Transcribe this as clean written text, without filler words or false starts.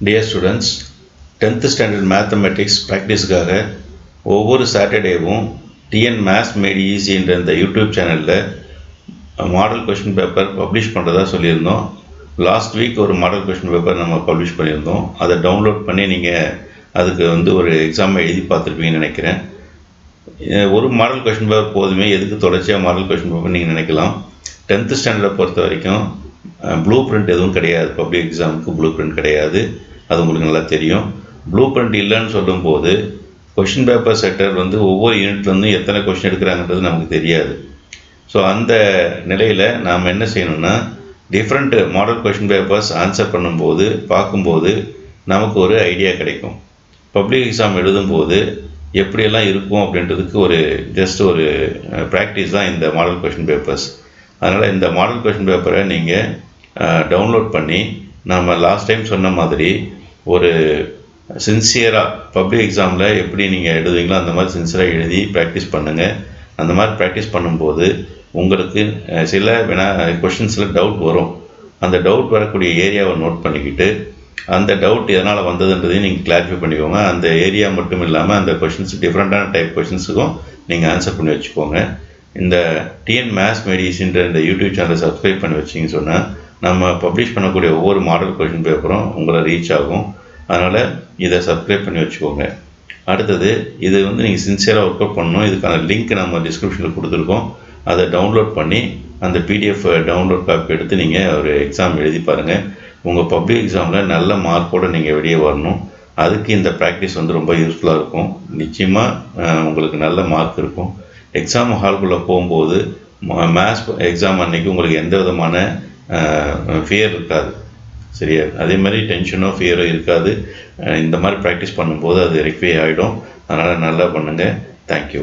Dear students, 10th standard mathematics ப்ராக்டிஸ்க்காக ஒவ்வொரு சாட்டர்டேவும் TN maths mat ஈஸின்ற இந்த YouTube சேனலில் மாடல் கொஷின் பேப்பர் பப்ளிஷ் பண்ணுறதா சொல்லியிருந்தோம். லாஸ்ட் வீக் ஒரு மாடல் கொஷின் பேப்பர் நம்ம பப்ளிஷ் பண்ணியிருந்தோம். அதை டவுன்லோட் பண்ணி நீங்கள் அதுக்கு ஒரு எக்ஸாமை எழுதி பார்த்துருப்பீங்கன்னு நினைக்கிறேன். ஒரு மாடல் கொஷின் பேப்பர் போதுமே, எதுக்கு தொடர்ச்சியாக மாடல் கொஷின் பேப்பர் நீங்கள் நினைக்கலாம். 10th ஸ்டாண்டர்டை பொறுத்த வரைக்கும் ப்ளூ பிரிண்ட் எதுவும் கிடையாது. பப்ளிக் எக்ஸாமுக்கு ப்ளூ பிரிண்ட் கிடையாது, அது உங்களுக்கு நல்லா தெரியும். ப்ளூ பிரிண்ட் இல்லைன்னு சொல்லும்போது கொஷின் பேப்பர் செட்டர் ஒவ்வொரு யூனிட்லேருந்தும் எத்தனை கொஷின் எடுக்கிறாங்கன்றது நமக்கு தெரியாது. ஸோ அந்த நிலையில் நாம் என்ன செய்யணும்னா, different model question papers answer பண்ணும்போது பார்க்கும்போது நமக்கு ஒரு ஐடியா கிடைக்கும். பப்ளிக் எக்ஸாம் எழுதும்போது எப்படியெல்லாம் இருக்கும் அப்படின்றதுக்கு ஜஸ்ட் ஒரு ப்ராக்டிஸ் தான் இந்த மாடல் கொஷின் பேப்பர்ஸ். அதனால் இந்த மாடல் கொஷின் பேப்பரை நீங்கள் டவுன்லோட் பண்ணி நம்ம லாஸ்ட் டைம் சொன்ன மாதிரி ஒரு சின்சியராக பப்ளிக் எக்ஸாமில் எப்படி நீங்கள் எழுதுவீங்களோ அந்த மாதிரி சின்சியராக எழுதி ப்ராக்டிஸ் பண்ணுங்கள். அந்த மாதிரி ப்ராக்டிஸ் பண்ணும்போது உங்களுக்கு சில கொஷின்ஸில் டவுட் வரும். அந்த டவுட் வரக்கூடிய ஏரியாவை நோட் பண்ணிக்கிட்டு அந்த டவுட் எதனால் வந்ததுன்றதையும் நீங்கள் கிளாரிஃபை பண்ணிக்கோங்க. அந்த ஏரியா மட்டும் இல்லாமல் அந்த கொஷின்ஸ் டிஃப்ரெண்ட்டான டைப் கொஷின்ஸுக்கும் நீங்கள் ஆன்சர் பண்ணி வச்சுக்கோங்க. இந்த டிஎன் மேத்ஸ் மேட் ஈஸின்ற இந்த யூடியூப் சேனலை சப்ஸ்கிரைப் பண்ணி வச்சிங்கன்னு சொன்னால் நம்ம பப்ளிஷ் பண்ணக்கூடிய ஒவ்வொரு மாடல் கொஷின் பேப்பரும் உங்களை ரீச் ஆகும். அதனால் இதை சப்ஸ்கிரைப் பண்ணி வச்சுக்கோங்க. அடுத்தது இது நீங்கள் சின்சியராக ஒர்க் அவுட் பண்ணணும். இதுக்கான லிங்க் நம்ம டிஸ்கிரிப்ஷனில் கொடுத்துருக்கோம். அதை டவுன்லோட் பண்ணி அந்த பிடிஎஃப் டவுன்லோட் காப்பி எடுத்து நீங்கள் ஒரு எக்ஸாம் எழுதி பாருங்கள். உங்கள் பப்ளிக் எக்ஸாமில் நல்ல மார்க்கோடு நீங்கள் வெளியே வரணும். அதுக்கு இந்த ப்ராக்டிஸ் ரொம்ப யூஸ்ஃபுல்லாக இருக்கும். நிச்சயமாக உங்களுக்கு நல்ல மார்க் இருக்கும். எக்ஸாம் ஹால்குள்ளே போகும்போது மேத்ஸ் எக்ஸாம் அன்றைக்கி உங்களுக்கு எந்த விதமான ஃபியர் இருக்காது. சரியா? அதே மாதிரி டென்ஷனோ ஃபியரோ இருக்காது. இந்த மாதிரி ப்ராக்டிஸ் பண்ணும்போது அது ரெக்டிஃபை ஆகிடும். அதனால் நல்லா பண்ணுங்கள். தேங்க்யூ.